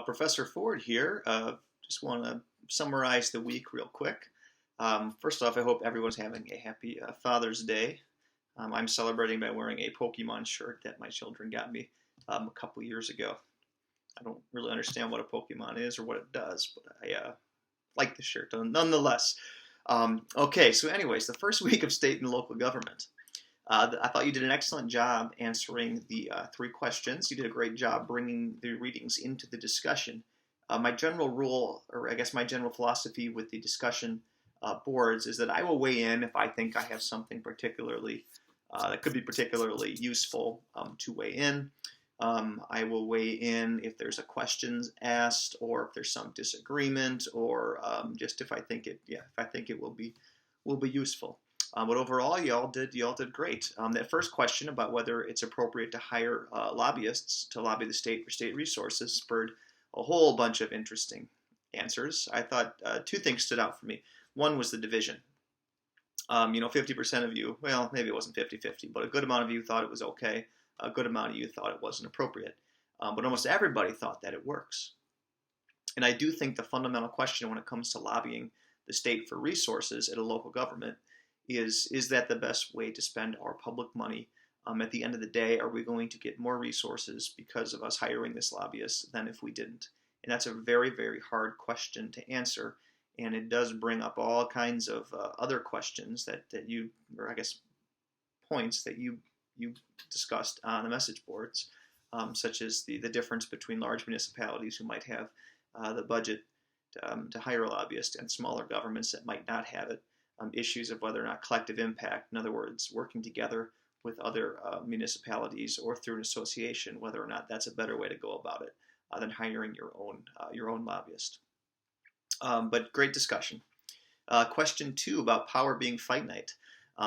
Professor Ford here. Just want to summarize the week real quick. First off, I hope everyone's having a happy Father's Day. I'm celebrating by wearing a Pokemon shirt that my children got me a couple years ago. I don't really understand what a Pokemon is or what it does, but I like the shirt nonetheless. Okay, so anyways, the first week of state and local government. I thought you did an excellent job answering the three questions. You did a great job bringing the readings into the discussion. My general rule, or I guess my general philosophy with the discussion boards is that I will weigh in if I think I have something particularly that could be particularly useful to weigh in. I will weigh in if there's a questions asked, or if there's some disagreement, or just if I think it will be useful. But overall, y'all did great. That first question about whether it's appropriate to hire lobbyists to lobby the state for state resources spurred a whole bunch of interesting answers. I thought two things stood out for me. One was the division. 50% of you, well, maybe it wasn't 50-50, but a good amount of you thought it was okay. A good amount of you thought it wasn't appropriate. But almost everybody thought that it works. And I do think the fundamental question when it comes to lobbying the state for resources at a local government is that the best way to spend our public money? At the end of the day, are we going to get more resources because of us hiring this lobbyist than if we didn't? And that's a very, very hard question to answer. And it does bring up all kinds of other questions that you, or I guess points that you discussed on the message boards, such as the difference between large municipalities who might have the budget to hire a lobbyist and smaller governments that might not have it. Issues of whether or not collective impact, in other words, working together with other municipalities or through an association, whether or not that's a better way to go about it than hiring your own lobbyist. But great discussion. Question 2 about power being finite.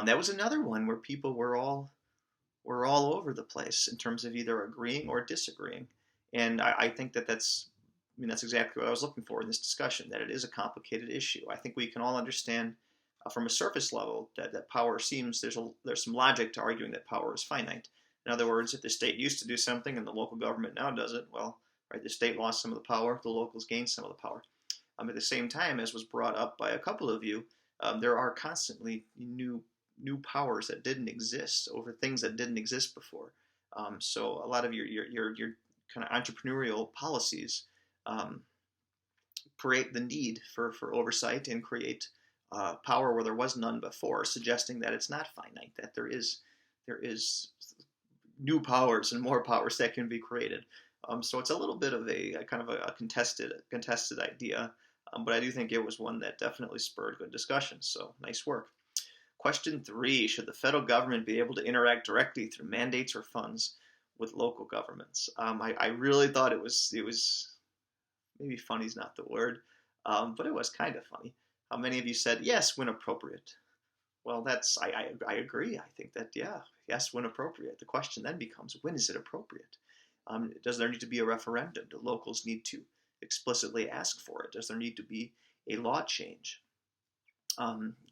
That was another one where people were all over the place in terms of either agreeing or disagreeing. And I think that's exactly what I was looking for in this discussion, that it is a complicated issue. I think we can all understand from a surface level that power seems, there's some logic to arguing that power is finite. In other words, if the state used to do something and the local government now does it, well, right, the state lost some of the power, the locals gained some of the power. At the same time, as was brought up by a couple of you, there are constantly new powers that didn't exist over things that didn't exist before. So a lot of your kind of entrepreneurial policies create the need for oversight and create power where there was none before, suggesting that it's not finite, that there is new powers and more powers that can be created. So it's a little bit of a kind of a contested idea, but I do think it was one that definitely spurred good discussion. So nice work. Question 3: should the federal government be able to interact directly through mandates or funds with local governments? I really thought it was maybe funny is not the word, but it was kind of funny. How many of you said yes when appropriate? Well, I agree. I think that yes when appropriate. The question then becomes, when is it appropriate? Does there need to be a referendum? Do locals need to explicitly ask for it? Does there need to be a law change?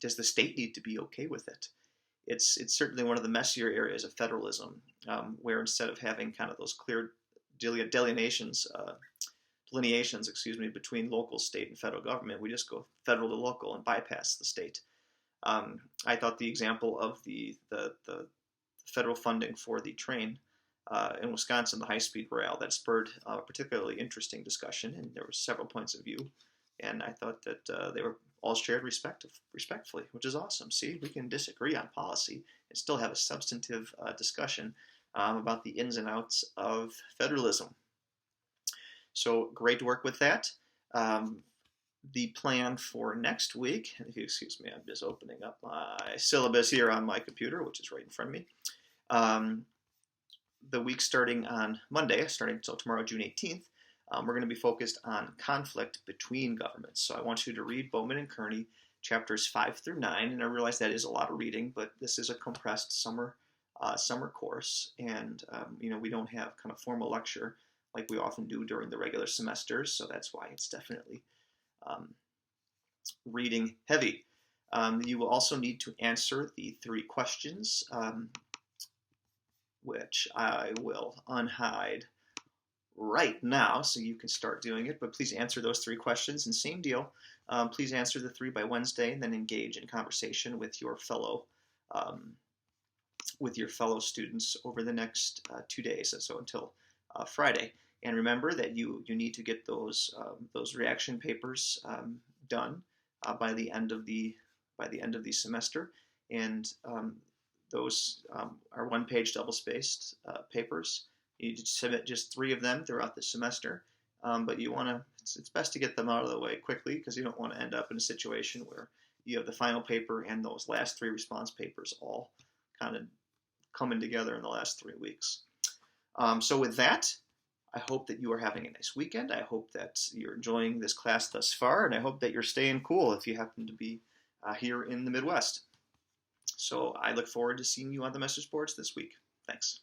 Does the state need to be okay with it? It's certainly one of the messier areas of federalism, where instead of having kind of those clear delineations between local, state, and federal government, we just go federal to local and bypass the state. I thought the example of the federal funding for the train in Wisconsin, the high-speed rail, that spurred a particularly interesting discussion, and there were several points of view, and I thought that they were all shared respectfully, which is awesome. See, we can disagree on policy and still have a substantive discussion about the ins and outs of federalism. So great work with that. The plan for next week, if you excuse me, I'm just opening up my syllabus here on my computer, which is right in front of me. The week starting on Monday, starting until tomorrow, June 18th, we're going to be focused on conflict between governments. So I want you to read Bowman and Kearney, chapters 5 through 9, and I realize that is a lot of reading, but this is a compressed summer course, and we don't have kind of formal lecture like we often do during the regular semesters, so that's why it's definitely reading heavy. You will also need to answer the 3 questions, which I will unhide right now so you can start doing it. But please answer those 3 questions, and same deal. Please answer the 3 by Wednesday, and then engage in conversation with your fellow students over the next 2 days, so until Friday. And remember that you need to get those reaction papers done by the end of the semester, and those are 1-page double-spaced papers. You submit just 3 of them throughout the semester, but you want to. It's best to get them out of the way quickly, because you don't want to end up in a situation where you have the final paper and those last 3 response papers all kind of coming together in the last 3 weeks. So with that, I hope that you are having a nice weekend. I hope that you're enjoying this class thus far, and I hope that you're staying cool if you happen to be here in the Midwest. So I look forward to seeing you on the message boards this week. Thanks.